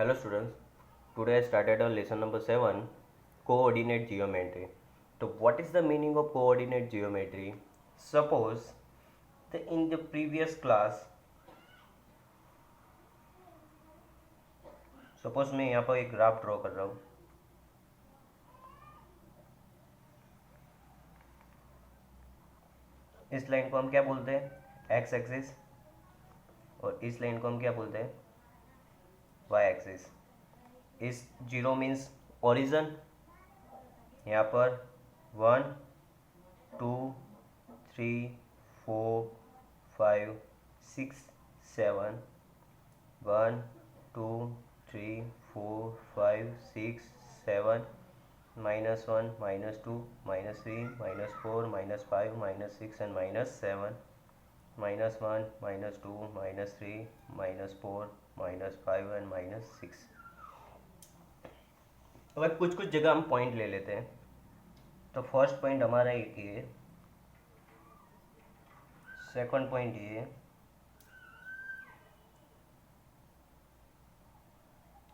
Hello students, today I started our lesson number 7, coordinate geometry. So what is the meaning of coordinate geometry? Suppose in the previous class, suppose मैं यहाँ पर एक graph draw कर रहा हूँ. इस लाइन को हम क्या बोलते हैं? X axis. और इस लाइन को हम क्या बोलते हैं? Y axis. इस जीरो मीन्स ओरिजन. यहाँ पर 1 2 3 4 5 6 7 1 2 3 4 5 6 7 -1 -2 -3 -4 -5 -6 and -7 -1 -2 -3 -4 -5 and -6. अब कुछ कुछ जगह हम पॉइंट ले लेते हैं. तो फर्स्ट पॉइंट हमारा एक ये, सेकंड पॉइंट ये,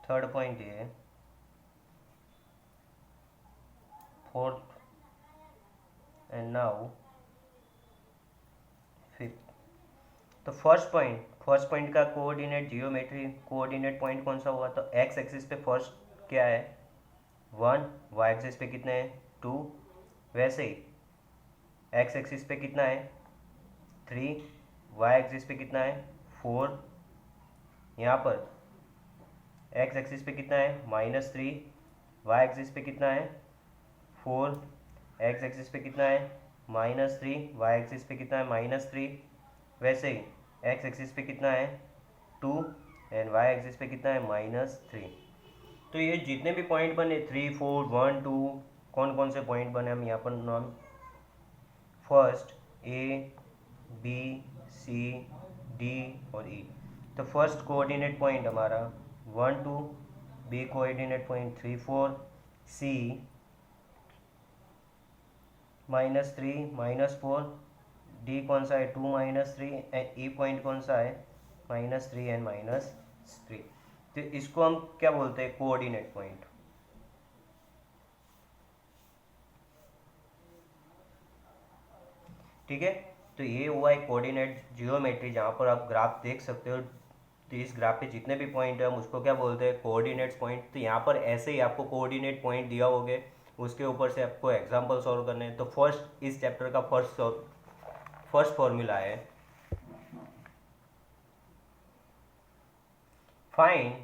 थर्ड पॉइंट ये, फोर्थ एंड नाउ फिफ्थ. तो फर्स्ट पॉइंट का कोऑर्डिनेट जियोमेट्री, कोऑर्डिनेट पॉइंट कौन सा हुआ? तो एक्स एक्सिस पे फर्स्ट क्या है? 1. वाई एक्सिस पे कितना है? 2. वैसे ही एक्स एक्सिस पे कितना है? 3. वाई एक्सिस पे कितना है? 4. यहाँ पर एक्स एक्सिस पे कितना है? -3. वाई एक्सिस पे कितना है? 4. एक्स एक्सिस पे कितना है? -3. वाई एक्सिस पे कितना है? -3. वैसे ही एक्स एक्सिस पे कितना है? 2 एंड वाई एक्सिस पे कितना है? -3. तो ये जितने भी पॉइंट बने 3 4 1 2, कौन कौन से पॉइंट बने हम यहाँ पर नाम. First A B C D और ई. तो फर्स्ट कोऑर्डिनेट पॉइंट हमारा 1 2, B coordinate point 3 4, C -3 -4, D कौन सा है? 2 -3 एंड ई पॉइंट कौन सा है? -3 एंड -3. तो इसको हम क्या बोलते हैं? Coordinate point. ठीक है. तो ये हुआ एक कोऑर्डिनेट जियोमेट्री जहाँ पर आप ग्राफ देख सकते हो. तो इस ग्राफ पे जितने भी पॉइंट है हम उसको क्या बोलते हैं? Coordinates point. तो यहाँ पर ऐसे ही आपको कोऑर्डिनेट पॉइंट दिया होगे, उसके ऊपर से आपको एग्जाम्पल सॉल्व करने हैं. तो फर्स्ट इस चैप्टर का फर्स्ट फॉर्मूला है, find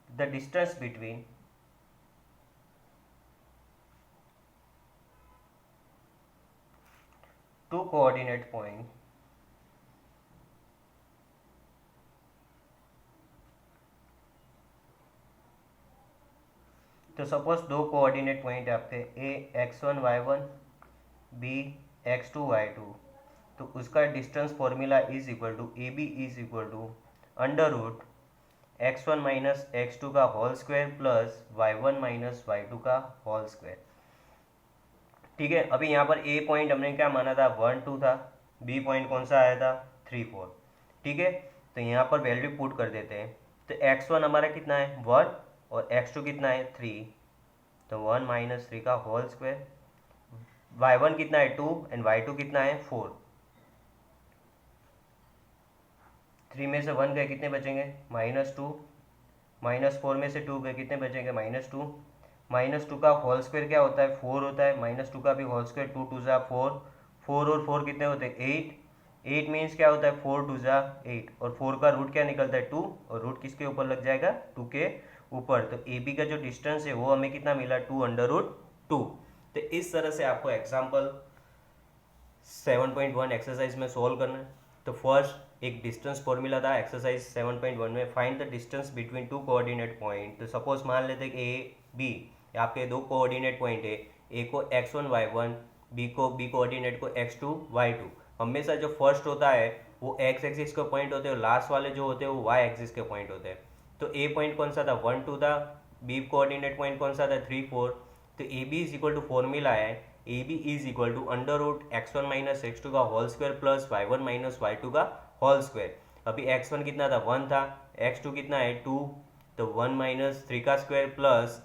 the distance between two coordinate point तो सपोज दो कोऑर्डिनेट पॉइंट है आपके, ए x1 y1, B x2 y2. तो उसका distance formula is equal to A B is equal to √ x1 minus x2 का whole square plus y1 minus y2 का whole square. ठीक है. अभी यहाँ पर ए पॉइंट हमने क्या माना था? 1 2 था. बी पॉइंट कौन सा आया था? 3 4. ठीक है. तो यहाँ पर वैल्यू पुट कर देते हैं. तो x1 हमारा कितना है? 1 और x2 कितना है? 3. तो 1 माइनस 3 का होल स्क्वायर. y1 कितना है? 2 एंड y2 कितना है? 4. 3 में से 1 गए, कितने बचेंगे? -2. -4 में से 2 गए, कितने बचेंगे? -2. -2 का होल स्क्वायर क्या होता है? 4 होता है. -2 का भी होल स्क्वायर 2 2 जा 4. 4 और 4 कितने होते हैं? 8. 8 मीन्स क्या होता है? 4 2 जा 8. और 4 का रूट क्या निकलता है? 2. और रूट किसके ऊपर लग जाएगा? 2 के ऊपर. तो ए बी का जो डिस्टेंस है वो हमें कितना मिला? 2√2. तो इस तरह से आपको एग्जाम्पल 7.1 एक्सरसाइज में सोल्व करना है. तो फर्स्ट एक डिस्टेंस फॉर्मूला था एक्सरसाइज 7.1 में, find the distance between two coordinate point. तो सपोज मान लेते हैं कि ए बी आपके दो कोऑर्डिनेट पॉइंट है. ए को x1 y1, बी कोऑर्डिनेट को x2 y2. हमेशा जो फर्स्ट होता है वो x एक्सिस के पॉइंट होते हैं और लास्ट वाले जो होते हैं वो y एक्सिस के पॉइंट होते हैं. तो ए पॉइंट कौन सा था? 1 2 था. बी कोऑर्डिनेट पॉइंट कौन सा था? 3 4. तो A B is equal to formula है, A B is equal to √x1 minus x2 का whole square plus y1 minus y2 का होल स्क्वायर. अभी x1 कितना था? 1 था. x2 कितना है? 2. तो 1 माइनस 3 का स्क्वायर प्लस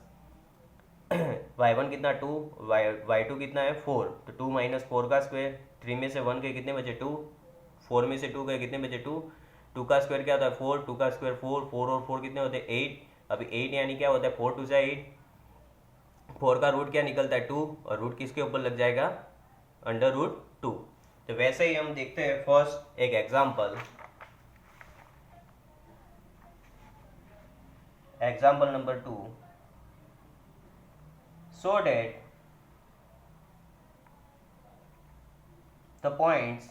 y1 कितना 2, y2 कितना है 4, तो 2 माइनस 4 का स्क्वायर, 3 में से 1 गए कितने बचे 2, 4 में से 2 गए कितने बचे 2, 2 का स्क्वायर क्या होता है 4, 2 का स्क्वायर 4, 4 और 4 कितने होते हैं 8। अभी 8 यानी क्या होता है 4 टू जा 8, 4 का रूट क्या निकलता है 2, और रूट किसके ऊपर लग जाएगा अंडर रूट 2। तो वैसे ही हम देखते हैं फर्स्ट एक example number 2। so that the points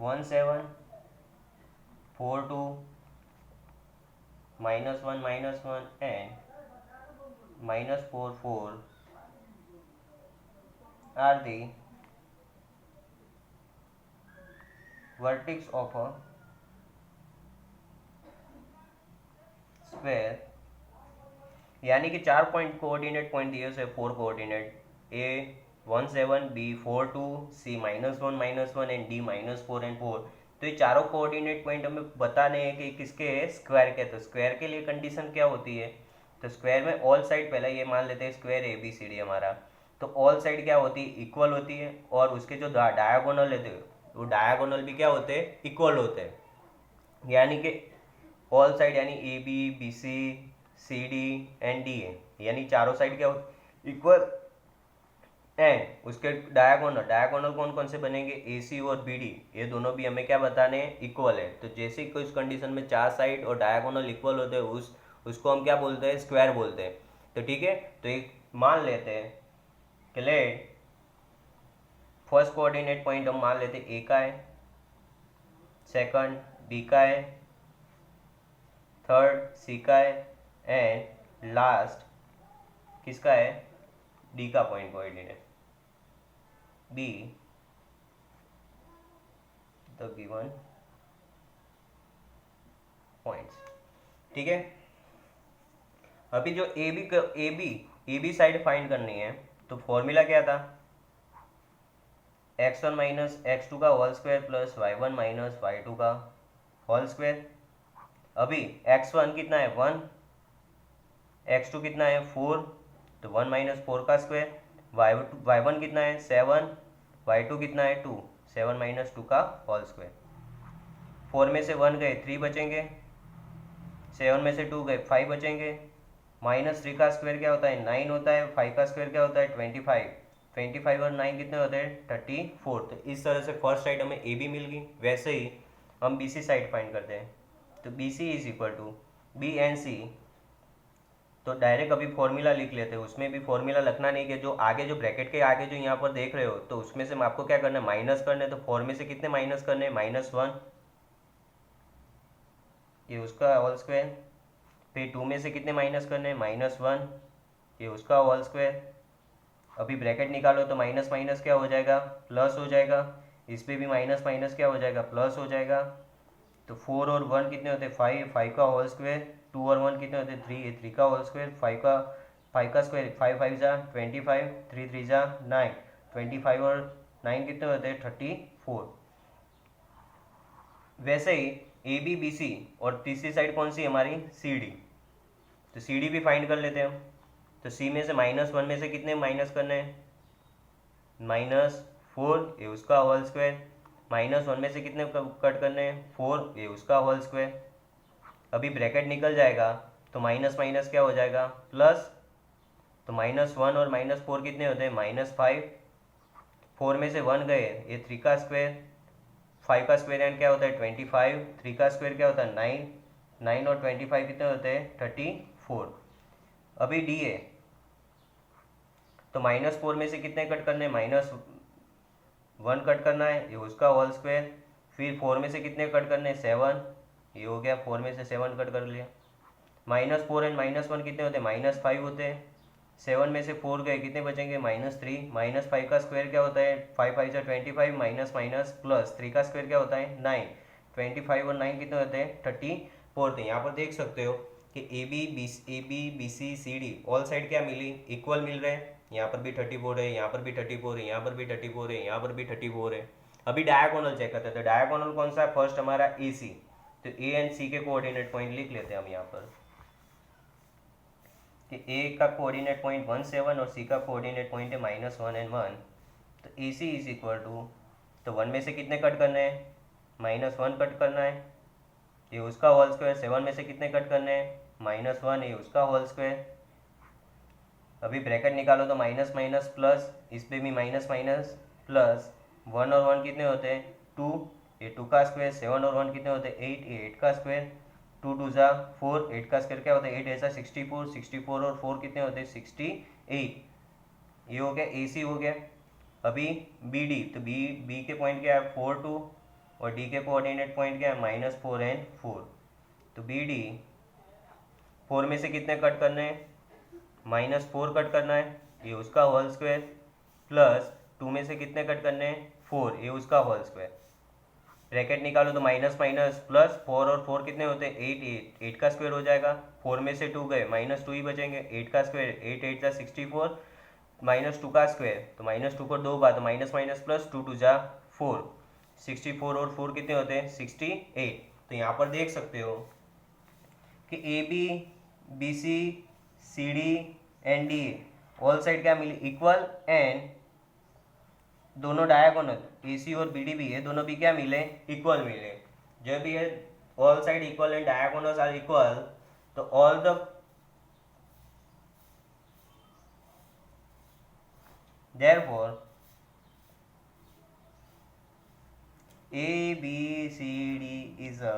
1 7 4 2 -1 and -4 4 are the vertex of a square, यानी कि 4 पॉइंट कोऑर्डिनेट पॉइंट दिए हुए 4 coordinate A 1 7 B 4 2 C -1 and D -4 and 4। तो ये चारों कोऑर्डिनेट पॉइंट हमें बताने हैं कि किसके स्क्वायर के। तो स्क्वायर के लिए कंडीशन क्या होती है, तो स्क्वायर में ऑल साइड, पहले ये मान लेते हैं स्क्वायर ABCD हमारा, तो ऑल साइड क्या होती है इक्वल होती है, और उसके जो डायगोनल है वो डायगोनल भी क्या होते हैं इक्वल होते हैं। यानी कि ऑल साइड यानी AB BC CD and DA, यानी चारों साइड क्या इक्वल, एंड उसके डायगोनल कौन कौन से बनेंगे AC और BD, ये दोनों भी हमें क्या बताने हैं इक्वल है। तो जैसे ही उस कंडीशन में चार साइड और डायगोनल इक्वल होते हैं उसको हम क्या बोलते हैं स्क्वायर बोलते हैं। तो ठीक है, तो एक मान लेते हैं कि लेट फर्स्ट कोऑर्डिनेट पॉइंट हम मान लेते हैं A का है, सेकंड B का है, थर्ड C का है, एंड लास्ट किसका है D का point coordinate B the given points. ठीक है, अभी जो ए बी साइड फाइंड करनी है, तो फॉर्मूला क्या था x1 माइनस x2 का whole square plus y1 minus y2 का होल स्क्वायर। अभी x1 कितना है 1, x2 कितना है 4, तो 1 माइनस 4 का स्क्वायर, y1 कितना है 7, y2 कितना है 2, 7 माइनस 2 का होल स्क्वायर। 4 में से 1 गए 3 बचेंगे, 7 में से 2 गए 5 बचेंगे, -3 का स्क्वायर क्या होता है 9 होता है, 5 का स्क्वायर क्या होता है 25, 25 और 9 कितने होते हैं 34। तो इस तरह से फर्स्ट साइड हमें ए बी मिल गई। वैसे ही हम बी सी साइड फाइंड करते हैं, तो B C is equal to B and C. तो डायरेक्ट अभी फॉर्मूला लिख लेते हैं, उसमें भी फॉर्मूला लिखना नहीं कि जो आगे जो ब्रैकेट के आगे जो यहाँ पर देख रहे हो, तो उसमें से आपको क्या करना है माइनस करना है। तो 4 में से कितने माइनस करने हैं -1, ये उसका होल स्क्वायर, फिर 2 में से कितने माइनस करने हैं -1, ये उसका होल स्क्वायर। अभी ब्रैकेट निकालो तो माइनस माइनस क्या हो जाएगा प्लस हो जाएगा, इस पर भी माइनस माइनस क्या हो जाएगा प्लस हो जाएगा। तो 4 और 1 कितने होते हैं 5, 5 का होल स्क्वायर, 2 और 1 कितने होते हैं 3, 3 का होल स्क्वायर, 5 का स्क्वायर 5 5 जा 25, 3 3 जा 9, 25 और 9 कितने होते हैं 34। वैसे ही ए बी बी सी और तीसरी साइड कौन सी हमारी सी डी, तो सी डी भी फाइंड कर लेते हैं हम। तो सी में से -1 में से कितने माइनस करने हैं -4, ये उसका होल स्क्वायर, -1 में से कितने कट करने हैं 4, ये उसका होल स्क्वायर। अभी ब्रैकेट निकल जाएगा तो माइनस माइनस क्या हो जाएगा प्लस, तो -1 और -4 कितने होते हैं -5, 4 में से 1 गए ये 3 का स्क्वायर, 5 का स्क्वायर एंड क्या होता है 25, 3 का स्क्वायर क्या होता है 9, 9 और 25 कितने होते हैं 34। अभी डी है तो -4 में से कितने कट करने हैं -1 कट करना है, ये उसका होल स्क्वायर। फिर 4 में से कितने कट करने हैं 7, ये हो गया 4 में से 7 कट कर लिया। -4 एंड -1 कितने होते हैं -5 होते हैं, 7 में से 4 गए कितने बचेंगे -3, -5 का स्क्वायर क्या होता है 5 5 से 25, माइनस माइनस प्लस 3 का स्क्वायर क्या होता है 9, 25 और 9 कितने होते हैं 34। तो यहाँ पर देख सकते हो कि A B B C C D all side क्या मिली इक्वल मिल रहे हैं। यहाँ पर भी 34 है, यहाँ पर भी 34 है, यहाँ पर भी 34 है, यहाँ पर भी 34 है। अभी डायगोनल चेक करते हैं, तो डायगोनल कौन सा है, फर्स्ट हमारा ए सी, तो ए एंड सी के कोऑर्डिनेट पॉइंट लिख लेते हैं हम यहाँ पर कि ए का कोऑर्डिनेट पॉइंट 1 7 और सी का कोऑर्डिनेट पॉइंट है -1 एंड 1, तो ए सी इज इक्वल टू, तो 1 में से कितने कट करने हैं, -1 कट करना है, ये उसका होल स्क्वायर, 7 में से कितने कट करने हैं, -1, ये उसका होल स्क्वायर, अभी ब्रैकेट निकालो तो माइनस माइनस प्लस, इस पे भी माइनस माइनस प्लस, 1 और 1 कितने होते हैं 2, ये 2 का स्क्वायर, 7 और 1 कितने होते हैं 8, ये 8 का स्क्वायर, 2 2 जा 4, 8 का स्क्वायर क्या होता है 8 ऐसा 64, 64 और 4 कितने होते हैं 68, ये हो गया ए सी हो गया। अभी बी डी, तो बी के पॉइंट क्या है 4 2 और डी के कोऑर्डिनेट पॉइंट क्या है -4 एंड 4, तो बी डी 4 में से कितने कट करने हैं, -4 कट करना है, ये उसका होल स्क्वायर, प्लस 2 में से कितने कट करने हैं 4, ये उसका होल स्क्वायर, ब्रैकेट निकालो तो माइनस माइनस प्लस, 4 और 4 कितने होते हैं 8, 8 का स्क्वायर हो जाएगा, 4 में से 2 गए -2 ही बचेंगे, 8 का स्क्वायर 8 8 जा 64, -2 का स्क्वायर, तो -2 को 2 बार, तो माइनस माइनस प्लस 2 2 जा 4, 64 और 4 कितने होते हैं 68, तो यहाँ पर देख सकते हो कि A B B C C D and D all side क्या मिली इक्वल, एंड दोनों डायगोनल ए सी और बी डी भी है, दोनों भी क्या मिले इक्वल मिले, जब भी है all side equal and diagonals are equal, तो all the therefore A B C D is a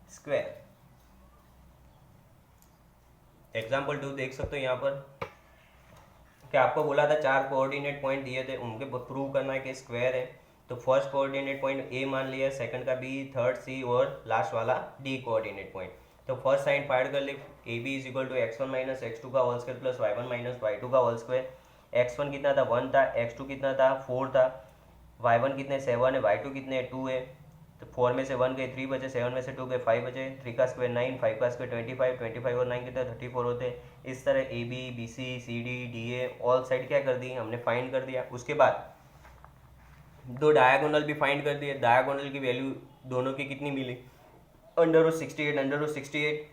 square। Example 2 देख सकते हो यहाँ पर कि आपको बोला था 4 कोऑर्डिनेट पॉइंट दिए थे, उनके प्रूव करना है कि स्क्वायर है, तो फर्स्ट कोऑर्डिनेट पॉइंट ए मान लिया, सेकंड का बी, थर्ड सी और लास्ट वाला डी कोऑर्डिनेट पॉइंट, तो फर्स्ट साइन फाइंड कर ले, A B is equal to x1 minus x2 का whole square plus y1 minus y2 का होल स्क्वायर, x1 कितना था 1 था, x2 कितना था 4 था, y1 कितने 7 है, y2 कितने 2 है, तो 4 में से 1 गए 3 बचे, 7 में से 2 गए 5 बचे, 3 का स्क्वायर 9, 5 का स्क्वायर 25, 25 और 9 कितने 34 होते हैं। इस तरह A B B C C D D A all side क्या कर दी हमने फाइंड कर दिया। उसके बाद दो डायगोनल भी फाइंड कर दिए, डायगोनल की वैल्यू दोनों की कितनी मिली √68 √68।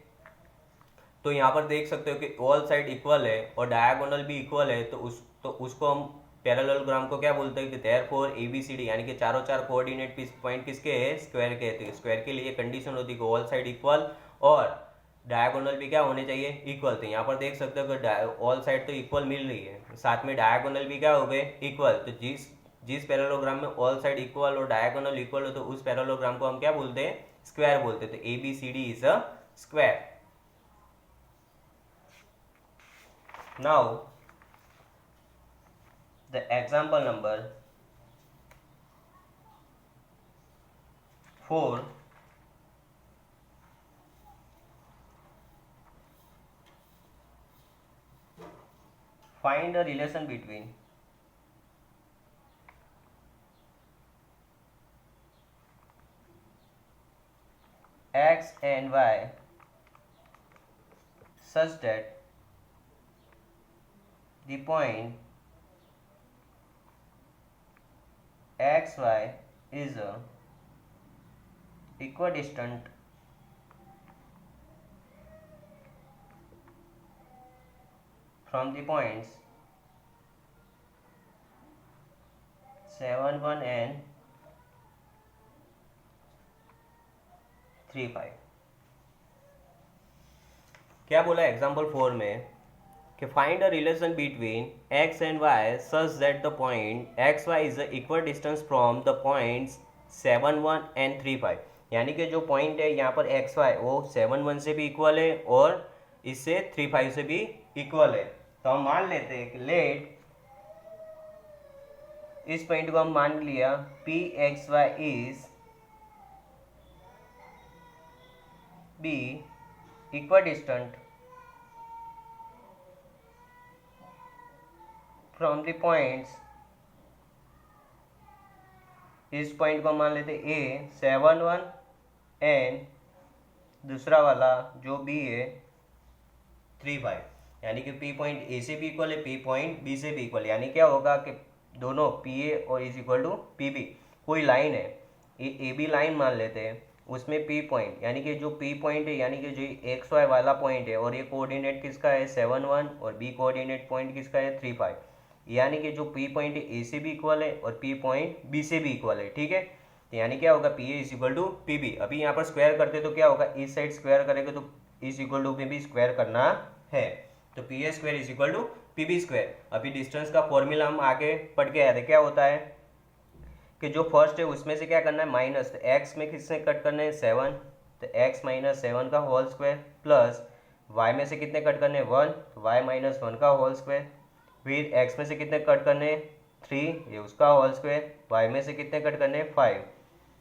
तो यहाँ पर देख सकते हो कि ऑल साइड इक्वल है और डायगोनल भी इक्वल है, तो उसको हम पैरेललोग्राम को क्या बोलते हैं कि देयरफॉर ABCD यानी कि चारों चार कोऑर्डिनेट पॉइंट किसके है स्क्वायर के, तो स्क्वायर के लिए कंडीशन होती है कि ऑल साइड इक्वल और डायगोनल भी क्या होने चाहिए इक्वल। तो यहाँ पर देख सकते हो कि ऑल साइड तो इक्वल मिल रही है, साथ में डायगोनल भी क्या हो गए इक्वल। तो जिस पैरेललोग्राम में ऑल साइड इक्वल और डायगोनल इक्वल हो तो उस पैरेललोग्राम को हम क्या बोलते हैं स्क्वायर बोलते हैं। तो ABCD is a square. Now the example number 4, find a relation between x and y such that the point xy is equidistant from the points 7 1 and 3 5। क्या बोला एग्जाम्पल 4 में कि find a relation between x and y such that the point x y is equal distance from the points 7 1 and 3 5। यानी कि जो point है यहाँ पर एक्स वाई वो 7 1 से भी इक्वल है और इससे 3 5 से भी इक्वल है। तो हम मान लेते हैं कि लेट इस पॉइंट को हम मान लिया P x y is be equal distant from the points, इस पॉइंट को मान लेते ए 7 1 एंड दूसरा वाला जो बी है 3 5। यानी कि पी पॉइंट ए से भी इक्वल है, पी पॉइंट बी से भी इक्वल। यानी क्या होगा कि दोनों पी ए और is equal to P B. कोई लाइन है, ए बी लाइन मान लेते हैं, उसमें पी पॉइंट यानी कि जो पी पॉइंट है यानी कि जो एक्स वाई वाला पॉइंट है, और ये कोऑर्डिनेट किसका है 7 1, और बी कोऑर्डिनेट पॉइंट किसका है 3 5, यानी कि जो पी पॉइंट ए से भी इक्वल है और पी पॉइंट बी से भी इक्वल है। ठीक है, तो यानी क्या होगा P A is equal to P B. अभी यहाँ पर स्क्वायर करते तो क्या होगा, इस साइड स्क्वायर करेंगे तो इज इक्वल टू में भी स्क्वायर करना है, तो P A square is equal to P B square. अभी डिस्टेंस का फॉर्मूला हम आगे पढ़ के आए थे, क्या होता है कि जो फर्स्ट है उसमें से क्या करना है माइनस, तो एक्स में किसने कट करने हैं 7, तो एक्स माइनस 7 का होल स्क्वायर, प्लस वाई में से कितने कट करने हैं 1, तो वाई माइनस 1 का होल स्क्वायर, फिर एक्स में से कितने कट करने हैं 3, ये उसका होल स्क्वायर, वाई में से कितने कट करने हैं 5,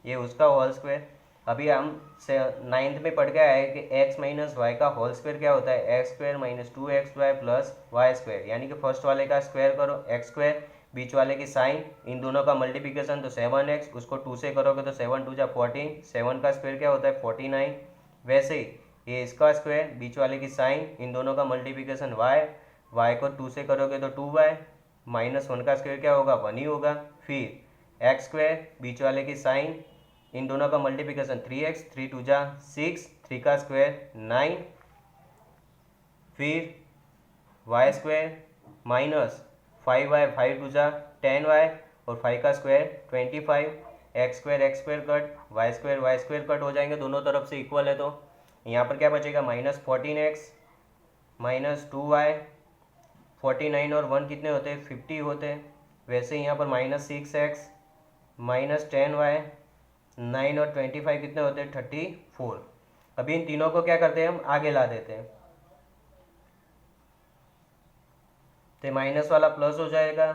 ये उसका होल स्क्वायर। अभी हम 9th में पढ़ के आए कि x माइनस वाई का होल स्क्वायर क्या होता है, x square minus 2xy plus y square, यानी कि फर्स्ट वाले का स्क्वायर करो एक्स स्क्वायर, बीच वाले की साइन, इन दोनों का मल्टीप्लिकेशन तो 7x, उसको 2 से करोगे तो 7 2 जा 14, 7 का स्क्वायर क्या होता है 49। वैसे ही ये इसका स्क्वायर, बीच वाले की साइन, इन दोनों का मल्टीप्लिकेशन y को 2 से करोगे तो 2y, माइनस 1 का स्क्वायर क्या होगा 1 ही होगा। फिर एक्स स्क्वायर, बीच वाले की साइन, इन दोनों का मल्टीप्लिकेशन 3x, 3 2 जा 6, 3 का स्क्वायर 9, फिर वाई स्क्वायर माइनस 5y, 5 2 जा 10y, और 5 का square 25, x square cut, y square cut हो जाएंगे, दोनों तरफ से इक्वल है, तो यहाँ पर क्या बचेगा माइनस 14x माइनस 2y, 49 और 1 कितने होते हैं 50 होते हैं। वैसे यहाँ पर माइनस 6x माइनस 10y, 9 और 25 कितने होते हैं 34। अभी इन तीनों को क्या करते हैं हम आगे ला देते हैं, तो माइनस वाला प्लस हो जाएगा,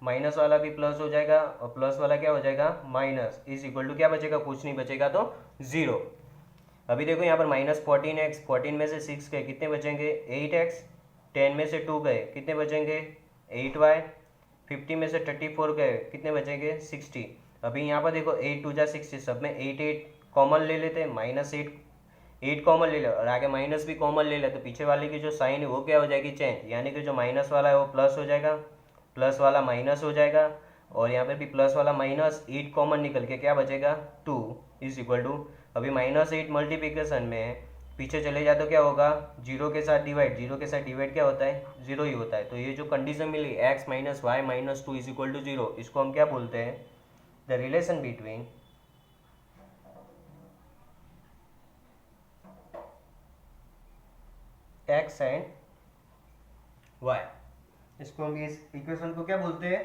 माइनस वाला भी प्लस हो जाएगा, और प्लस वाला क्या हो जाएगा माइनस, इज इक्वल टू क्या बचेगा, कुछ नहीं बचेगा तो 0। अभी देखो यहाँ पर माइनस 14x, 14 में से 6 गए कितने बचेंगे 8x, 10 में से 2 गए कितने बचेंगे 8y, 50 में से 34 गए कितने बचेंगे 60। अभी यहाँ पर देखो 8 2 जा 60, सब में 8 8 कॉमन ले लेते हैं, माइनस 8 कॉमन ले लो, और आगे माइनस भी कॉमन ले ले, तो पीछे वाले की जो साइन है वो क्या हो जाएगी चेंज, यानी कि जो माइनस वाला है वो प्लस हो जाएगा, प्लस वाला माइनस हो जाएगा, और यहाँ पे भी प्लस वाला माइनस 8 कॉमन निकल के क्या बचेगा 2 इज इक्वल टू। अभी माइनस 8 मल्टीप्लिकेशन में पीछे चले जाए तो क्या होगा, जीरो के साथ डिवाइड क्या होता है 0 ही होता है। तो ये जो कंडीशन मिली x minus y minus 2 is equal to 0, इसको हम क्या बोलते हैं, the relation between x and y। इसको हम इस इक्वेशन को क्या बोलते हैं,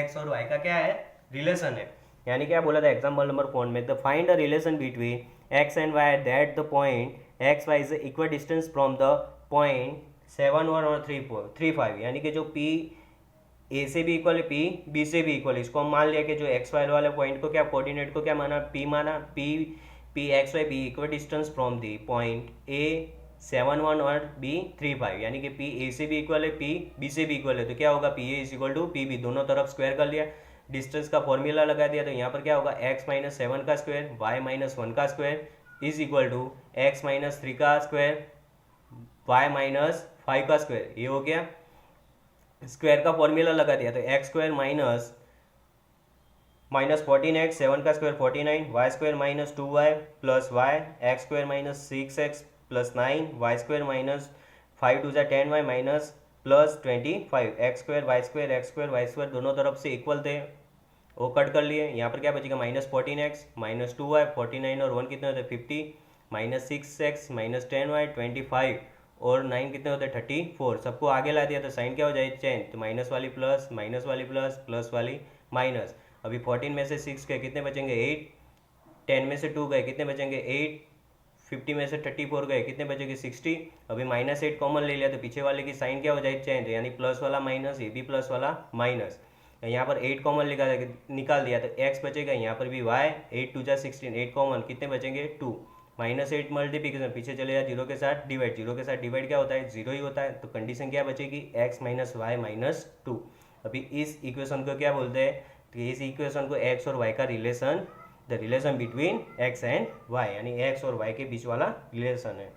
x और y का क्या है रिलेशन है। यानी क्या बोला था एग्जाम्पल नंबर 4 में, the find the relation between x and y that the point x y is equal distance from the point 7 1 और 3 5, यानी कि जो p a से भी इक्वल है p b से भी इक्वल है। इसको हम मान लिया कि जो एक्स वाई वाले पॉइंट को क्या कोऑर्डिनेट को क्या माना p माना, p x y be equal distance from the point a 7 1 और b 3 5, यानी कि p a से भी इक्वल है p b से भी इक्वल है, तो क्या होगा p a is equal to p b, दोनों तरफ स्क्वायर कर लिया, डिस्टेंस का फॉर्मूला लगा दिया, तो यहाँ पर क्या होगा x माइनस 7 का स्क्वायर, y माइनस 1 का square is equal to x minus 3 का स्क्वायर, y माइनस 5 का स्क्वायर, ये हो गया स्क्वायर का फॉर्मूला लगा दिया, तो एक्स स्क्वायर माइनस 14x, 7 का square 49, y square minus 2y plus y, x square minus 6x plus 9, y square minus 5 2 जा 10y minus plus 25, x square y square दोनों तरफ से इक्वल थे, वो कट कर लिए। यहाँ पर क्या बचेगा माइनस 14x माइनस 2y, 49 और 1 कितने होते हैं 50, माइनस 6x माइनस 10y 25, और 9 कितने होते हैं 34। सबको आगे ला दिया तो साइन क्या हो जाए चेंज, तो माइनस वाली प्लस, माइनस वाली प्लस, प्लस वाली माइनस। अभी 14 में से 6 गए कितने बचेंगे 8, 10 में से 2 गए कितने बचेंगे 8, 50 में से 34 गए कितने बचेंगे 60। अभी माइनस 8 कॉमन ले लिया तो पीछे वाले की साइन क्या हो जाए चेंज, यानी प्लस वाला माइनस, ये भी प्लस वाला माइनस। यहाँ पर 8 कॉमन निकाल दिया तो x बचेगा, यहाँ पर भी y, 8 2 जा 16, 8 कॉमन कितने बचेंगे 2, माइनस 8 मल्टीप्लिकेशन पीछे चले जाए जीरो के साथ डिवाइड क्या होता है 0 ही होता है, तो कंडीशन क्या बचेगी x माइनस वाई माइनस 2। अभी इस इक्वेशन को क्या बोलते हैं, तो इस इक्वेशन को x और y का relation, the relation between x and y, यानी x और y के बीच वाला रिलेशन है।